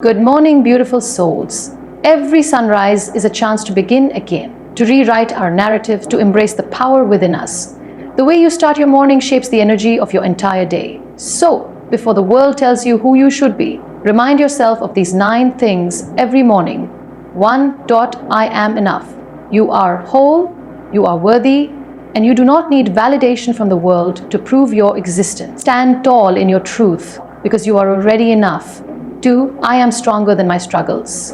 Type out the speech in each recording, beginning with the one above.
Good morning, beautiful souls. Every sunrise is a chance to begin again, to rewrite our narrative, to embrace the power within us. The way you start your morning shapes the energy of your entire day. So, before the world tells you who you should be, remind yourself of these 9 things every morning. 1. I am enough. You are whole, you are worthy, and you do not need validation from the world to prove your existence. Stand tall in your truth, because you are already enough. 2. I am stronger than my struggles.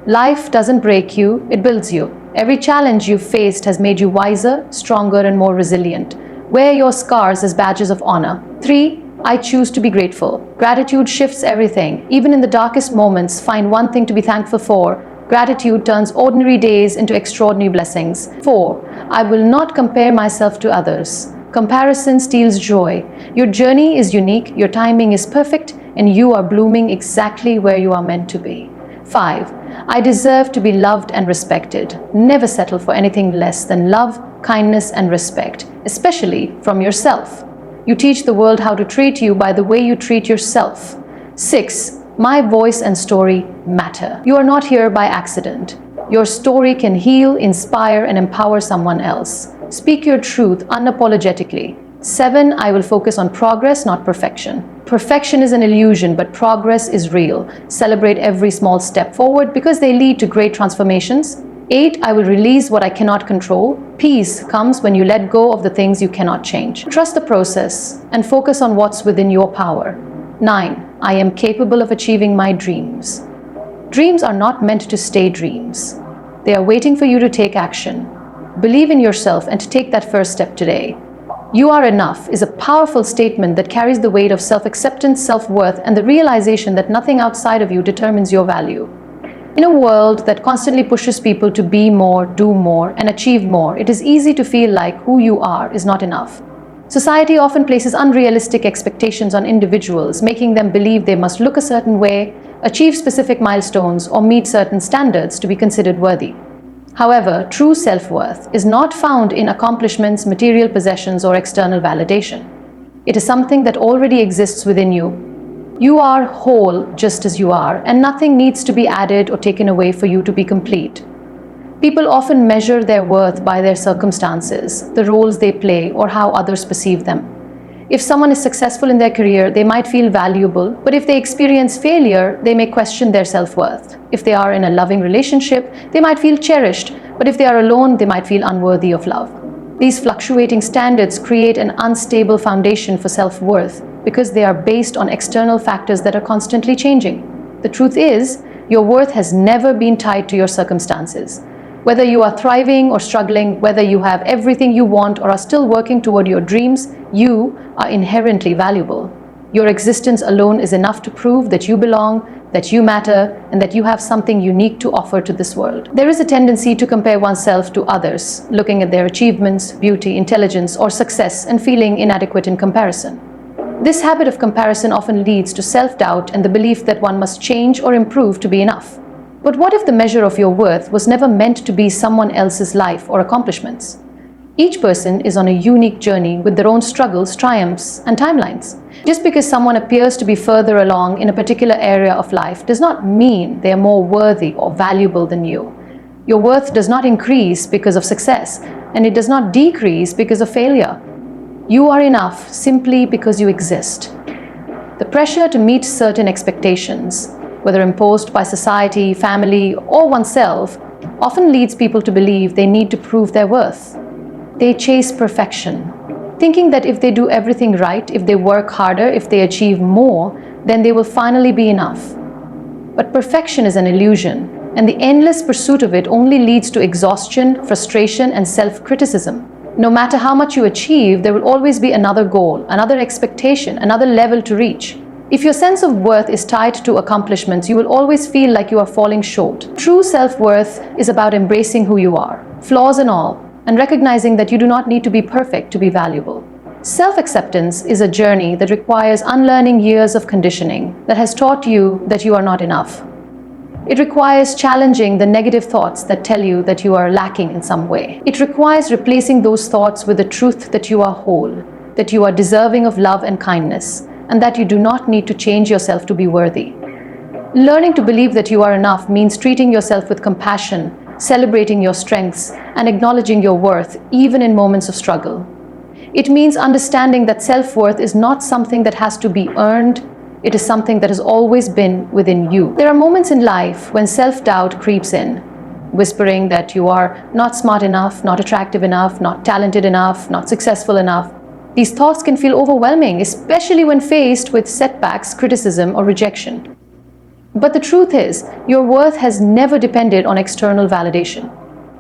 Life doesn't break you, it builds you. Every challenge you've faced has made you wiser, stronger, and more resilient. Wear your scars as badges of honor. 3. I choose to be grateful. Gratitude shifts everything. Even in the darkest moments, find one thing to be thankful for. Gratitude turns ordinary days into extraordinary blessings. 4. I will not compare myself to others. Comparison steals joy. Your journey is unique, your timing is perfect, and you are blooming exactly where you are meant to be. 5. I deserve to be loved and respected. Never settle for anything less than love, kindness, and respect, especially from yourself. You teach the world how to treat you by the way you treat yourself. 6. My voice and story matter. You are not here by accident. Your story can heal, inspire, and empower someone else. Speak your truth unapologetically. 7. I will focus on progress, not perfection. Perfection is an illusion, but progress is real. Celebrate every small step forward because they lead to great transformations. 8. I will release what I cannot control. Peace comes when you let go of the things you cannot change. Trust the process and focus on what's within your power. 9. I am capable of achieving my dreams. Dreams are not meant to stay dreams. They are waiting for you to take action. Believe in yourself and take that first step today. You are enough is a powerful statement that carries the weight of self-acceptance, self-worth, and the realization that nothing outside of you determines your value. In a world that constantly pushes people to be more, do more, and achieve more, it is easy to feel like who you are is not enough. Society often places unrealistic expectations on individuals, making them believe they must look a certain way, achieve specific milestones, or meet certain standards to be considered worthy. However, true self-worth is not found in accomplishments, material possessions, or external validation. It is something that already exists within you. You are whole just as you are, and nothing needs to be added or taken away for you to be complete. People often measure their worth by their circumstances, the roles they play, or how others perceive them. If someone is successful in their career, they might feel valuable, but if they experience failure, they may question their self-worth. If they are in a loving relationship, they might feel cherished, but if they are alone, they might feel unworthy of love. These fluctuating standards create an unstable foundation for self-worth because they are based on external factors that are constantly changing. The truth is, your worth has never been tied to your circumstances. Whether you are thriving or struggling, whether you have everything you want or are still working toward your dreams, you are inherently valuable. Your existence alone is enough to prove that you belong, that you matter, and that you have something unique to offer to this world. There is a tendency to compare oneself to others, looking at their achievements, beauty, intelligence, or success and feeling inadequate in comparison. This habit of comparison often leads to self-doubt and the belief that one must change or improve to be enough. But what if the measure of your worth was never meant to be someone else's life or accomplishments? Each person is on a unique journey with their own struggles, triumphs, and timelines. Just because someone appears to be further along in a particular area of life does not mean they are more worthy or valuable than you. Your worth does not increase because of success, and it does not decrease because of failure. You are enough simply because you exist. The pressure to meet certain expectations, whether imposed by society, family, or oneself, often leads people to believe they need to prove their worth. They chase perfection, thinking that if they do everything right, if they work harder, if they achieve more, then they will finally be enough. But perfection is an illusion, and the endless pursuit of it only leads to exhaustion, frustration, and self-criticism. No matter how much you achieve, there will always be another goal, another expectation, another level to reach. If your sense of worth is tied to accomplishments, you will always feel like you are falling short. True self-worth is about embracing who you are, flaws and all, and recognizing that you do not need to be perfect to be valuable. Self-acceptance is a journey that requires unlearning years of conditioning that has taught you that you are not enough. It requires challenging the negative thoughts that tell you that you are lacking in some way. It requires replacing those thoughts with the truth that you are whole, that you are deserving of love and kindness, and that you do not need to change yourself to be worthy. Learning to believe that you are enough means treating yourself with compassion, celebrating your strengths, and acknowledging your worth, even in moments of struggle. It means understanding that self-worth is not something that has to be earned, it is something that has always been within you. There are moments in life when self-doubt creeps in, whispering that you are not smart enough, not attractive enough, not talented enough, not successful enough. These thoughts can feel overwhelming, especially when faced with setbacks, criticism, or rejection. But the truth is, your worth has never depended on external validation.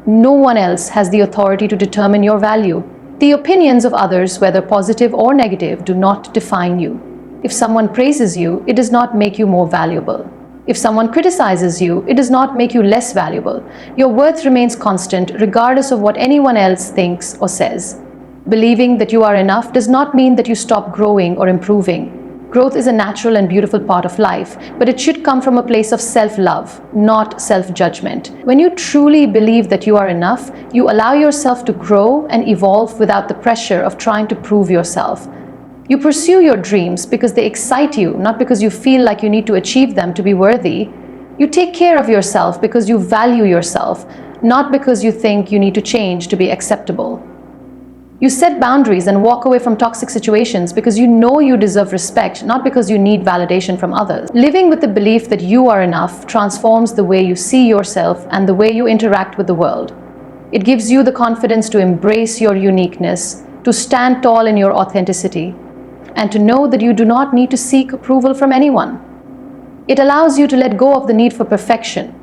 No one else has the authority to determine your value. The opinions of others, whether positive or negative, do not define you. If someone praises you, it does not make you more valuable. If someone criticizes you, it does not make you less valuable. Your worth remains constant regardless of what anyone else thinks or says. Believing that you are enough does not mean that you stop growing or improving. Growth is a natural and beautiful part of life, but it should come from a place of self-love, not self-judgment. When you truly believe that you are enough, you allow yourself to grow and evolve without the pressure of trying to prove yourself. You pursue your dreams because they excite you, not because you feel like you need to achieve them to be worthy. You take care of yourself because you value yourself, not because you think you need to change to be acceptable. You set boundaries and walk away from toxic situations because you know you deserve respect, not because you need validation from others. Living with the belief that you are enough transforms the way you see yourself and the way you interact with the world. It gives you the confidence to embrace your uniqueness, to stand tall in your authenticity, and to know that you do not need to seek approval from anyone. It allows you to let go of the need for perfection,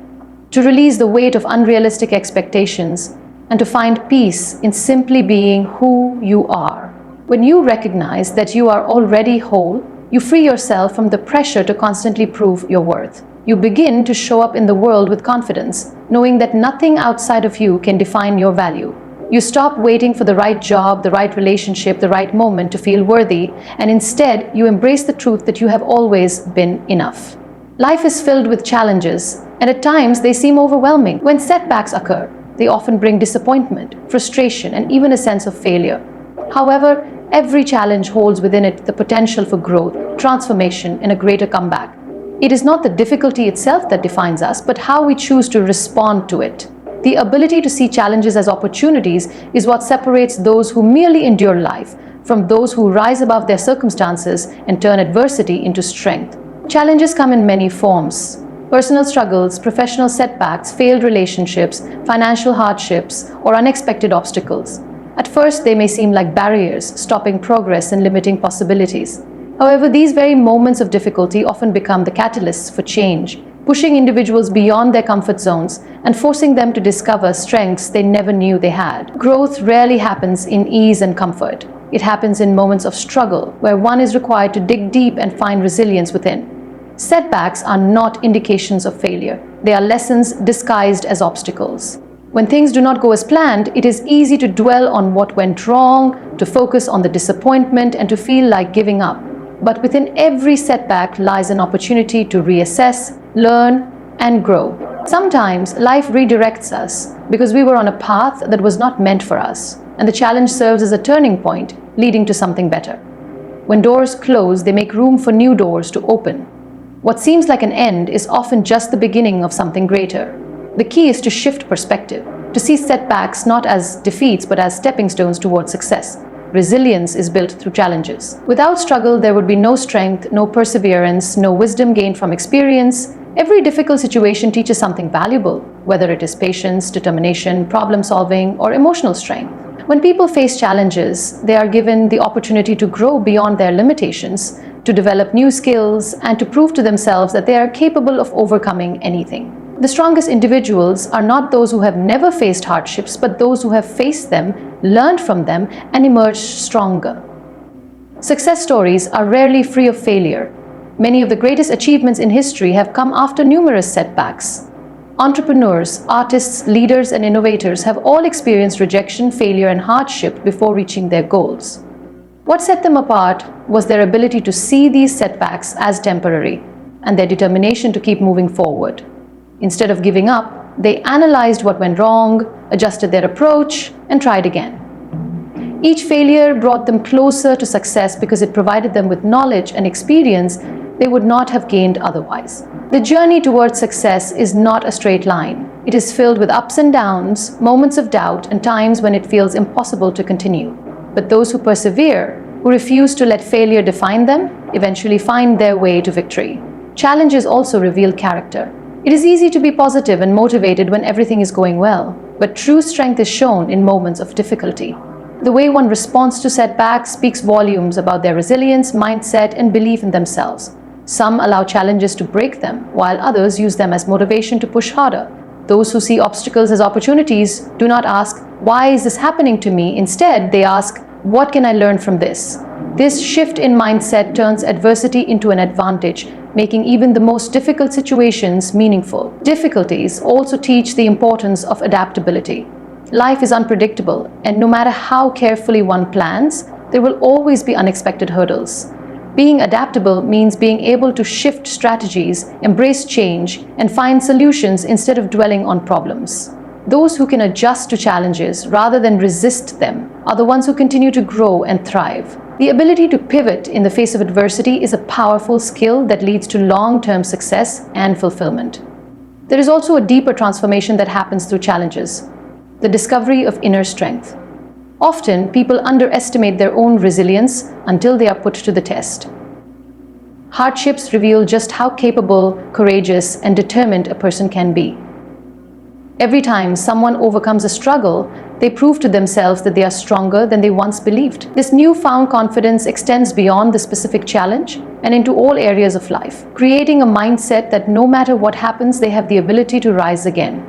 to release the weight of unrealistic expectations, and to find peace in simply being who you are. When you recognize that you are already whole, you free yourself from the pressure to constantly prove your worth. You begin to show up in the world with confidence, knowing that nothing outside of you can define your value. You stop waiting for the right job, the right relationship, the right moment to feel worthy, and instead you embrace the truth that you have always been enough. Life is filled with challenges, and at times they seem overwhelming. When setbacks occur, they often bring disappointment, frustration, and even a sense of failure. However, every challenge holds within it the potential for growth, transformation, and a greater comeback. It is not the difficulty itself that defines us, but how we choose to respond to it. The ability to see challenges as opportunities is what separates those who merely endure life from those who rise above their circumstances and turn adversity into strength. Challenges come in many forms: personal struggles, professional setbacks, failed relationships, financial hardships, or unexpected obstacles. At first, they may seem like barriers, stopping progress and limiting possibilities. However, these very moments of difficulty often become the catalysts for change, pushing individuals beyond their comfort zones and forcing them to discover strengths they never knew they had. Growth rarely happens in ease and comfort. It happens in moments of struggle, where one is required to dig deep and find resilience within. Setbacks are not indications of failure. They are lessons disguised as obstacles. When things do not go as planned, it is easy to dwell on what went wrong, to focus on the disappointment, and to feel like giving up. But within every setback lies an opportunity to reassess, learn, and grow. Sometimes life redirects us because we were on a path that was not meant for us, and the challenge serves as a turning point, leading to something better. When doors close, they make room for new doors to open. What seems like an end is often just the beginning of something greater. The key is to shift perspective, to see setbacks not as defeats but as stepping stones towards success. Resilience is built through challenges. Without struggle, there would be no strength, no perseverance, no wisdom gained from experience. Every difficult situation teaches something valuable, whether it is patience, determination, problem solving, or emotional strength. When people face challenges, they are given the opportunity to grow beyond their limitations, to develop new skills, and to prove to themselves that they are capable of overcoming anything. The strongest individuals are not those who have never faced hardships, but those who have faced them, learned from them, and emerged stronger. Success stories are rarely free of failure. Many of the greatest achievements in history have come after numerous setbacks. Entrepreneurs, artists, leaders, and innovators have all experienced rejection, failure, and hardship before reaching their goals. What set them apart was their ability to see these setbacks as temporary and their determination to keep moving forward. Instead of giving up, they analyzed what went wrong, adjusted their approach, and tried again. Each failure brought them closer to success because it provided them with knowledge and experience they would not have gained otherwise. The journey towards success is not a straight line. It is filled with ups and downs, moments of doubt, and times when it feels impossible to continue. But those who persevere, who refuse to let failure define them, eventually find their way to victory. Challenges also reveal character. It is easy to be positive and motivated when everything is going well, but true strength is shown in moments of difficulty. The way one responds to setbacks speaks volumes about their resilience, mindset, and belief in themselves. Some allow challenges to break them, while others use them as motivation to push harder. Those who see obstacles as opportunities do not ask, "Why is this happening to me?" Instead, they ask, "What can I learn from this?" This shift in mindset turns adversity into an advantage, making even the most difficult situations meaningful. Difficulties also teach the importance of adaptability. Life is unpredictable, and no matter how carefully one plans, there will always be unexpected hurdles. Being adaptable means being able to shift strategies, embrace change, and find solutions instead of dwelling on problems. Those who can adjust to challenges rather than resist them are the ones who continue to grow and thrive. The ability to pivot in the face of adversity is a powerful skill that leads to long-term success and fulfillment. There is also a deeper transformation that happens through challenges: the discovery of inner strength. Often, people underestimate their own resilience until they are put to the test. Hardships reveal just how capable, courageous, and determined a person can be. Every time someone overcomes a struggle, they prove to themselves that they are stronger than they once believed. This newfound confidence extends beyond the specific challenge and into all areas of life, creating a mindset that no matter what happens, they have the ability to rise again.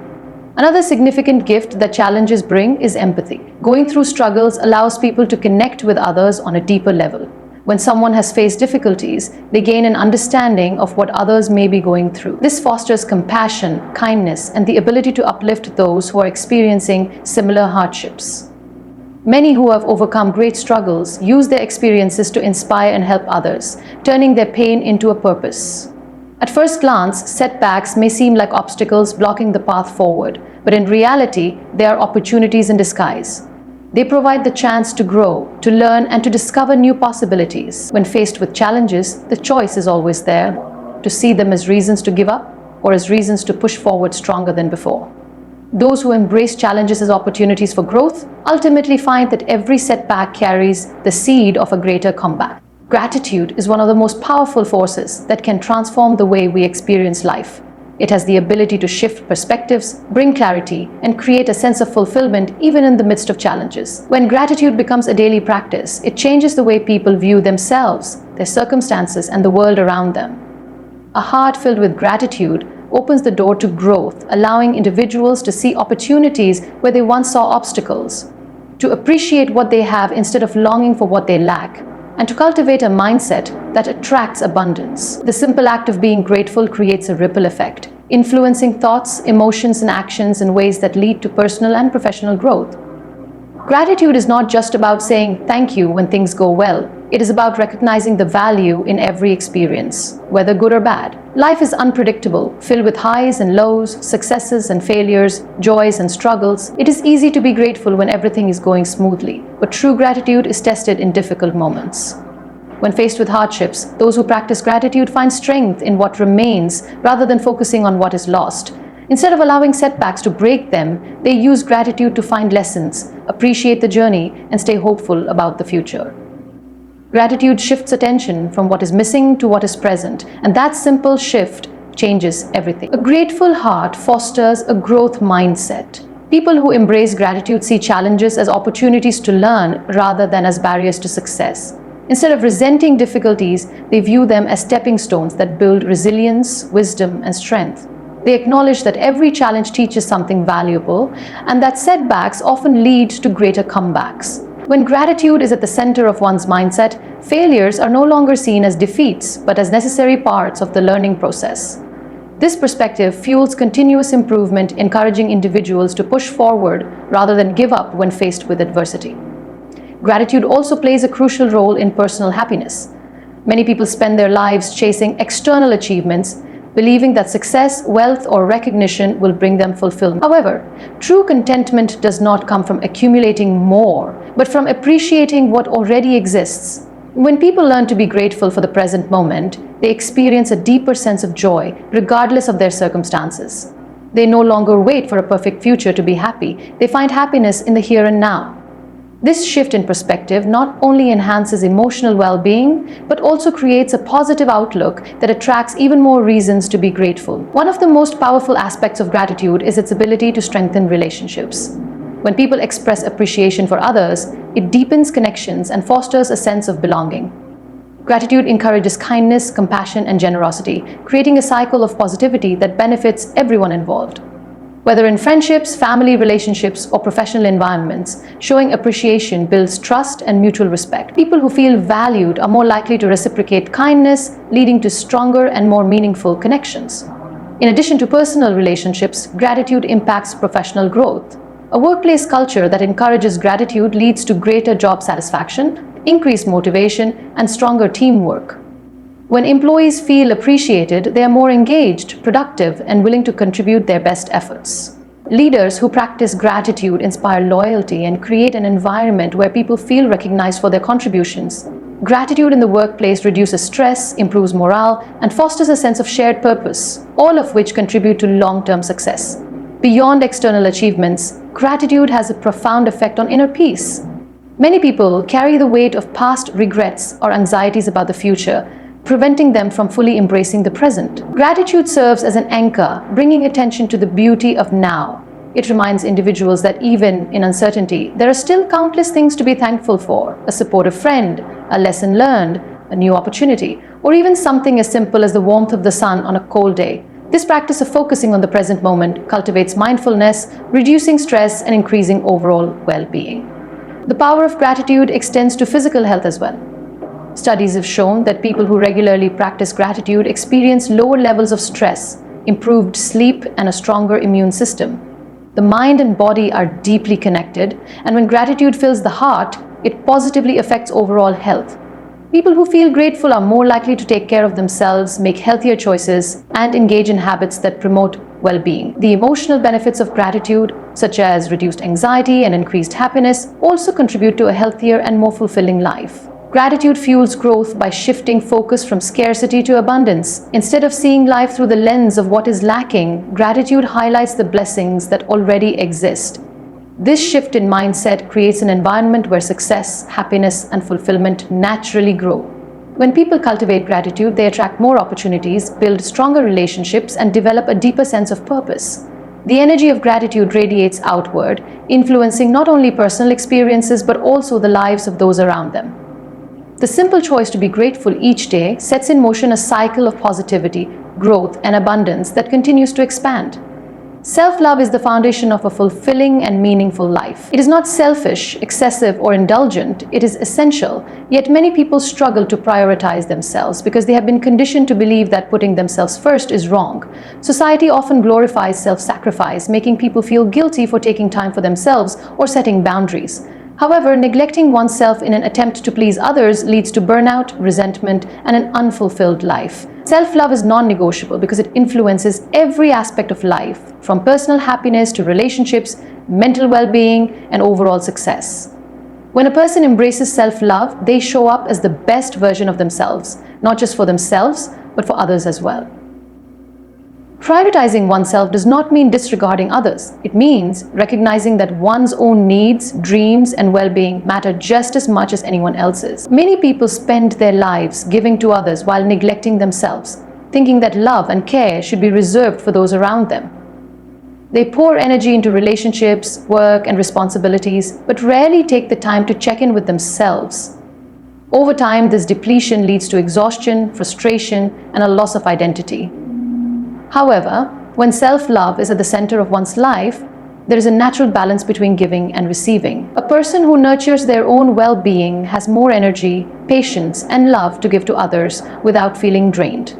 Another significant gift that challenges bring is empathy. Going through struggles allows people to connect with others on a deeper level. When someone has faced difficulties, they gain an understanding of what others may be going through. This fosters compassion, kindness, and the ability to uplift those who are experiencing similar hardships. Many who have overcome great struggles use their experiences to inspire and help others, turning their pain into a purpose. At first glance, setbacks may seem like obstacles blocking the path forward, but in reality, they are opportunities in disguise. They provide the chance to grow, to learn, and to discover new possibilities. When faced with challenges, the choice is always there: to see them as reasons to give up or as reasons to push forward stronger than before. Those who embrace challenges as opportunities for growth ultimately find that every setback carries the seed of a greater comeback. Gratitude is one of the most powerful forces that can transform the way we experience life. It has the ability to shift perspectives, bring clarity, and create a sense of fulfillment even in the midst of challenges. When gratitude becomes a daily practice, it changes the way people view themselves, their circumstances, and the world around them. A heart filled with gratitude opens the door to growth, allowing individuals to see opportunities where they once saw obstacles, to appreciate what they have instead of longing for what they lack, and to cultivate a mindset that attracts abundance. The simple act of being grateful creates a ripple effect, influencing thoughts, emotions, and actions in ways that lead to personal and professional growth. Gratitude is not just about saying thank you when things go well. It is about recognizing the value in every experience, whether good or bad. Life is unpredictable, filled with highs and lows, successes and failures, joys and struggles. It is easy to be grateful when everything is going smoothly, but true gratitude is tested in difficult moments. When faced with hardships, those who practice gratitude find strength in what remains rather than focusing on what is lost. Instead of allowing setbacks to break them, they use gratitude to find lessons, appreciate the journey, and stay hopeful about the future. Gratitude shifts attention from what is missing to what is present, and that simple shift changes everything. A grateful heart fosters a growth mindset. People who embrace gratitude see challenges as opportunities to learn rather than as barriers to success. Instead of resenting difficulties, they view them as stepping stones that build resilience, wisdom, and strength. They acknowledge that every challenge teaches something valuable, and that setbacks often lead to greater comebacks. When gratitude is at the center of one's mindset, failures are no longer seen as defeats, but as necessary parts of the learning process. This perspective fuels continuous improvement, encouraging individuals to push forward rather than give up when faced with adversity. Gratitude also plays a crucial role in personal happiness. Many people spend their lives chasing external achievements, believing that success, wealth, or recognition will bring them fulfillment. However, true contentment does not come from accumulating more, but from appreciating what already exists. When people learn to be grateful for the present moment, they experience a deeper sense of joy regardless of their circumstances. They no longer wait for a perfect future to be happy. They find happiness in the here and now. This shift in perspective not only enhances emotional well-being, but also creates a positive outlook that attracts even more reasons to be grateful. One of the most powerful aspects of gratitude is its ability to strengthen relationships. When people express appreciation for others, it deepens connections and fosters a sense of belonging. Gratitude encourages kindness, compassion, and generosity, creating a cycle of positivity that benefits everyone involved. Whether in friendships, family relationships, or professional environments, showing appreciation builds trust and mutual respect. People who feel valued are more likely to reciprocate kindness, leading to stronger and more meaningful connections. In addition to personal relationships, gratitude impacts professional growth. A workplace culture that encourages gratitude leads to greater job satisfaction, increased motivation, and stronger teamwork. When employees feel appreciated, they are more engaged, productive, and willing to contribute their best efforts. Leaders who practice gratitude inspire loyalty and create an environment where people feel recognized for their contributions. Gratitude in the workplace reduces stress, improves morale, and fosters a sense of shared purpose, all of which contribute to long-term success. Beyond external achievements, gratitude has a profound effect on inner peace. Many people carry the weight of past regrets or anxieties about the future, preventing them from fully embracing the present. Gratitude serves as an anchor, bringing attention to the beauty of now. It reminds individuals that even in uncertainty, there are still countless things to be thankful for: a supportive friend, a lesson learned, a new opportunity, or even something as simple as the warmth of the sun on a cold day. This practice of focusing on the present moment cultivates mindfulness, reducing stress and increasing overall well-being. The power of gratitude extends to physical health as well. Studies have shown that people who regularly practice gratitude experience lower levels of stress, improved sleep, and a stronger immune system. The mind and body are deeply connected, and when gratitude fills the heart, it positively affects overall health. People who feel grateful are more likely to take care of themselves, make healthier choices, and engage in habits that promote well-being. The emotional benefits of gratitude, such as reduced anxiety and increased happiness, also contribute to a healthier and more fulfilling life. Gratitude fuels growth by shifting focus from scarcity to abundance. Instead of seeing life through the lens of what is lacking, gratitude highlights the blessings that already exist. This shift in mindset creates an environment where success, happiness, and fulfillment naturally grow. When people cultivate gratitude, they attract more opportunities, build stronger relationships, and develop a deeper sense of purpose. The energy of gratitude radiates outward, influencing not only personal experiences but also the lives of those around them. The simple choice to be grateful each day sets in motion a cycle of positivity, growth, and abundance that continues to expand. Self-love is the foundation of a fulfilling and meaningful life. It is not selfish, excessive, or indulgent. It is essential. Yet many people struggle to prioritize themselves because they have been conditioned to believe that putting themselves first is wrong. Society often glorifies self-sacrifice, making people feel guilty for taking time for themselves or setting boundaries. However, neglecting oneself in an attempt to please others leads to burnout, resentment, and an unfulfilled life. Self-love is non-negotiable because it influences every aspect of life, from personal happiness to relationships, mental well-being, and overall success. When a person embraces self-love, they show up as the best version of themselves, not just for themselves, but for others as well. Prioritizing oneself does not mean disregarding others. It means recognizing that one's own needs, dreams, and well-being matter just as much as anyone else's. Many people spend their lives giving to others while neglecting themselves, thinking that love and care should be reserved for those around them. They pour energy into relationships, work, and responsibilities, but rarely take the time to check in with themselves. Over time, this depletion leads to exhaustion, frustration, and a loss of identity. However, when self-love is at the center of one's life, there is a natural balance between giving and receiving. A person who nurtures their own well-being has more energy, patience, and love to give to others without feeling drained.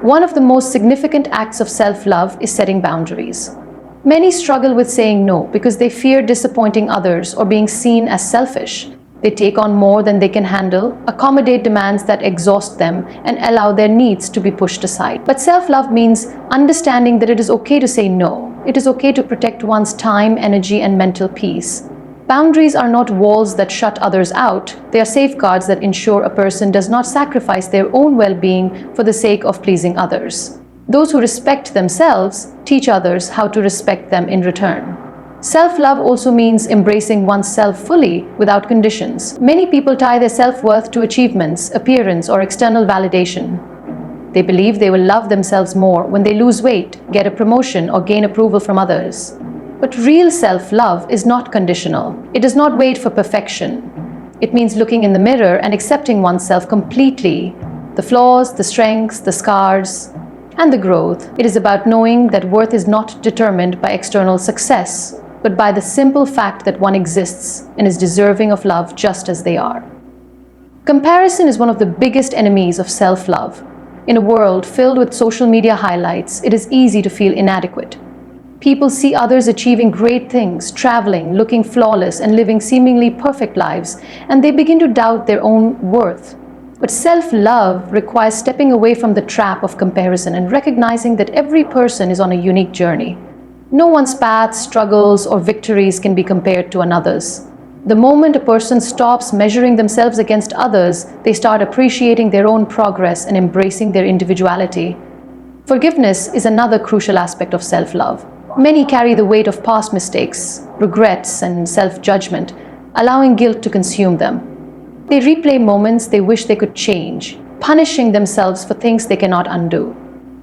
One of the most significant acts of self-love is setting boundaries. Many struggle with saying no because they fear disappointing others or being seen as selfish. They take on more than they can handle, accommodate demands that exhaust them, and allow their needs to be pushed aside. But self-love means understanding that it is okay to say no. It is okay to protect one's time, energy, and mental peace. Boundaries are not walls that shut others out, they are safeguards that ensure a person does not sacrifice their own well-being for the sake of pleasing others. Those who respect themselves teach others how to respect them in return. Self-love also means embracing oneself fully without conditions. Many people tie their self-worth to achievements, appearance, or external validation. They believe they will love themselves more when they lose weight, get a promotion, or gain approval from others. But real self-love is not conditional. It does not wait for perfection. It means looking in the mirror and accepting oneself completely, the flaws, the strengths, the scars, and the growth. It is about knowing that worth is not determined by external success, but by the simple fact that one exists and is deserving of love just as they are. Comparison is one of the biggest enemies of self-love. In a world filled with social media highlights, it is easy to feel inadequate. People see others achieving great things, traveling, looking flawless, and living seemingly perfect lives, and they begin to doubt their own worth. But self-love requires stepping away from the trap of comparison and recognizing that every person is on a unique journey. No one's path, struggles, or victories can be compared to another's. The moment a person stops measuring themselves against others, they start appreciating their own progress and embracing their individuality. Forgiveness is another crucial aspect of self-love. Many carry the weight of past mistakes, regrets, and self-judgment, allowing guilt to consume them. They replay moments they wish they could change, punishing themselves for things they cannot undo.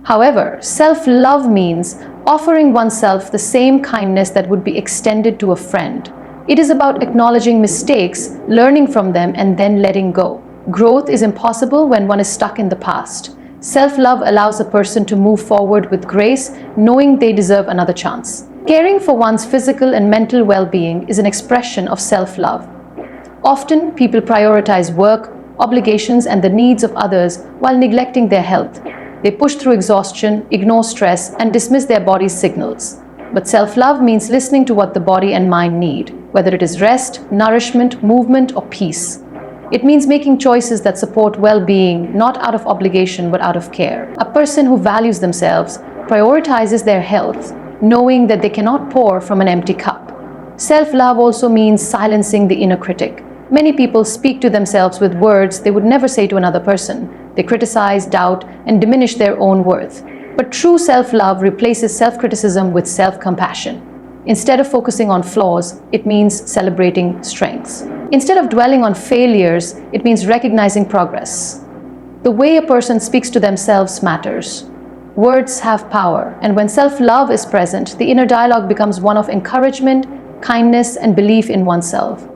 However, self-love means offering oneself the same kindness that would be extended to a friend. It is about acknowledging mistakes, learning from them, and then letting go. Growth is impossible when one is stuck in the past. Self-love allows a person to move forward with grace, knowing they deserve another chance. Caring for one's physical and mental well-being is an expression of self-love. Often, people prioritize work, obligations, and the needs of others while neglecting their health. They push through exhaustion, ignore stress, and dismiss their body's signals. But self-love means listening to what the body and mind need, whether it is rest, nourishment, movement, or peace. It means making choices that support well-being, not out of obligation but out of care. A person who values themselves prioritizes their health, knowing that they cannot pour from an empty cup. Self-love also means silencing the inner critic. Many people speak to themselves with words they would never say to another person. They criticize, doubt, and diminish their own worth. But true self-love replaces self-criticism with self-compassion. Instead of focusing on flaws, it means celebrating strengths. Instead of dwelling on failures, it means recognizing progress. The way a person speaks to themselves matters. Words have power, and when self-love is present, the inner dialogue becomes one of encouragement, kindness, and belief in oneself.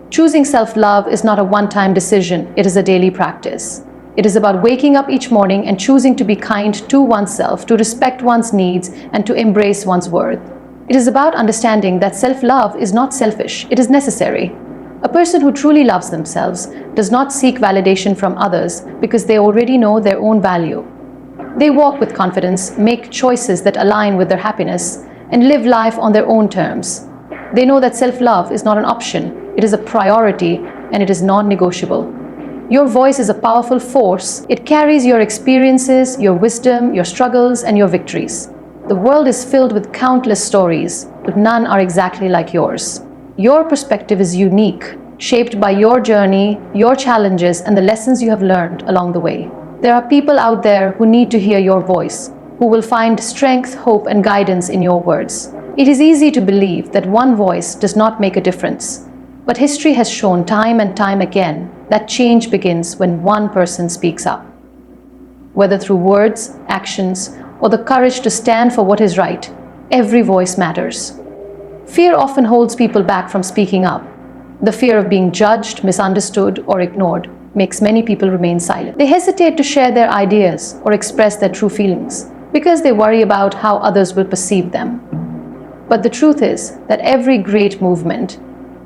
Choosing self-love is not a one-time decision, it is a daily practice. It is about waking up each morning and choosing to be kind to oneself, to respect one's needs, and to embrace one's worth. It is about understanding that self-love is not selfish, it is necessary. A person who truly loves themselves does not seek validation from others because they already know their own value. They walk with confidence, make choices that align with their happiness, and live life on their own terms. They know that self-love is not an option, it is a priority, and it is non-negotiable. Your voice is a powerful force. It carries your experiences, your wisdom, your struggles, and your victories. The world is filled with countless stories, but none are exactly like yours. Your perspective is unique, shaped by your journey, your challenges, and the lessons you have learned along the way. There are people out there who need to hear your voice, who will find strength, hope, and guidance in your words. It is easy to believe that one voice does not make a difference, but history has shown time and time again that change begins when one person speaks up. Whether through words, actions, or the courage to stand for what is right, every voice matters. Fear often holds people back from speaking up. The fear of being judged, misunderstood, or ignored makes many people remain silent. They hesitate to share their ideas or express their true feelings because they worry about how others will perceive them. But the truth is that every great movement,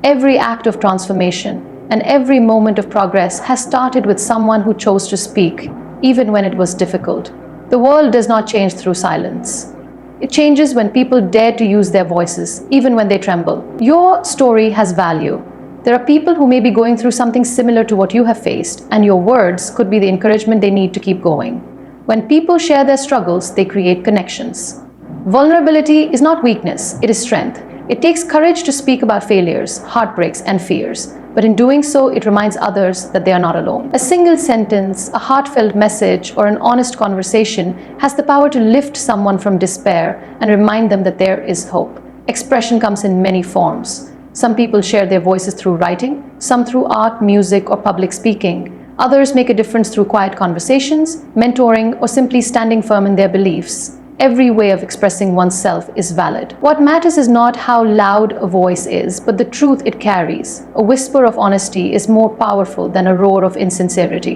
every act of transformation, and every moment of progress has started with someone who chose to speak, even when it was difficult. The world does not change through silence. It changes when people dare to use their voices, even when they tremble. Your story has value. There are people who may be going through something similar to what you have faced, and your words could be the encouragement they need to keep going. When people share their struggles, they create connections. Vulnerability is not weakness, it is strength. It takes courage to speak about failures, heartbreaks, and fears, but in doing so, it reminds others that they are not alone. A single sentence, a heartfelt message, or an honest conversation has the power to lift someone from despair and remind them that there is hope. Expression comes in many forms. Some people share their voices through writing, some through art, music, or public speaking. Others make a difference through quiet conversations, mentoring, or simply standing firm in their beliefs. Every way of expressing oneself is valid. What matters is not how loud a voice is, but the truth it carries. A whisper of honesty is more powerful than a roar of insincerity.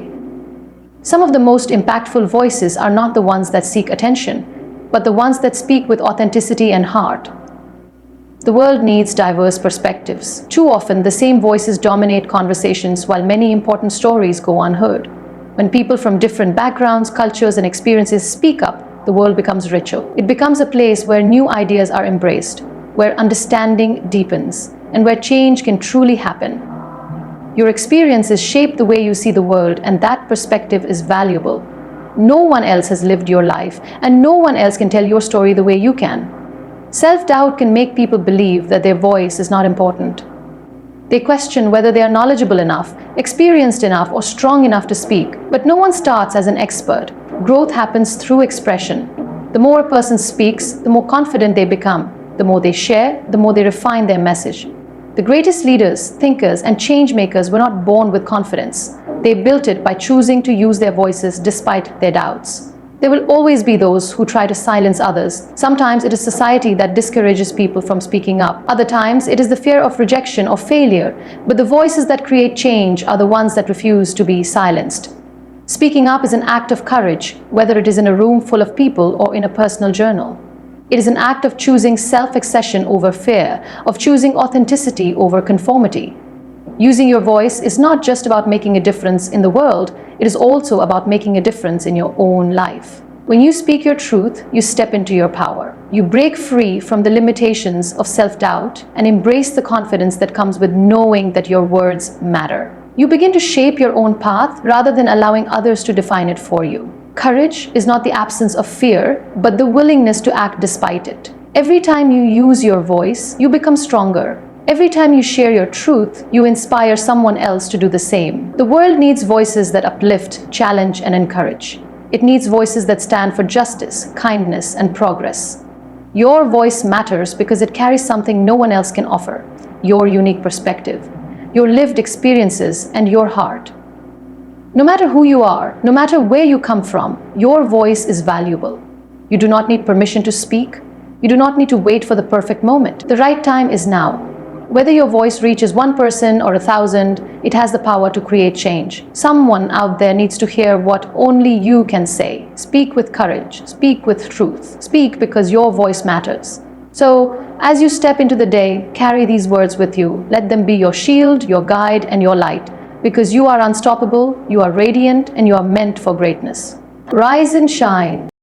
Some of the most impactful voices are not the ones that seek attention, but the ones that speak with authenticity and heart. The world needs diverse perspectives. Too often, the same voices dominate conversations while many important stories go unheard. When people from different backgrounds, cultures, and experiences speak up, the world becomes richer. It becomes a place where new ideas are embraced, where understanding deepens, and where change can truly happen. Your experiences shape the way you see the world, and that perspective is valuable. No one else has lived your life, and no one else can tell your story the way you can. Self-doubt can make people believe that their voice is not important. They question whether they are knowledgeable enough, experienced enough, or strong enough to speak. But no one starts as an expert. Growth happens through expression. The more a person speaks, the more confident they become. The more they share, the more they refine their message. The greatest leaders, thinkers, and change makers were not born with confidence. They built it by choosing to use their voices despite their doubts. There will always be those who try to silence others. Sometimes it is society that discourages people from speaking up. Other times it is the fear of rejection or failure. But the voices that create change are the ones that refuse to be silenced. Speaking up is an act of courage, whether it is in a room full of people or in a personal journal. It is an act of choosing self-accession over fear, of choosing authenticity over conformity. Using your voice is not just about making a difference in the world, it is also about making a difference in your own life. When you speak your truth, you step into your power. You break free from the limitations of self-doubt and embrace the confidence that comes with knowing that your words matter. You begin to shape your own path rather than allowing others to define it for you. Courage is not the absence of fear, but the willingness to act despite it. Every time you use your voice, you become stronger. Every time you share your truth, you inspire someone else to do the same. The world needs voices that uplift, challenge, and encourage. It needs voices that stand for justice, kindness, and progress. Your voice matters because it carries something no one else can offer: your unique perspective, your lived experiences, and your heart. No matter who you are, no matter where you come from, your voice is valuable. You do not need permission to speak. You do not need to wait for the perfect moment. The right time is now. Whether your voice reaches one person or 1,000, it has the power to create change. Someone out there needs to hear what only you can say. Speak with courage. Speak with truth. Speak because your voice matters. So, as you step into the day, carry these words with you. Let them be your shield, your guide, and your light. Because you are unstoppable, you are radiant, and you are meant for greatness. Rise and shine.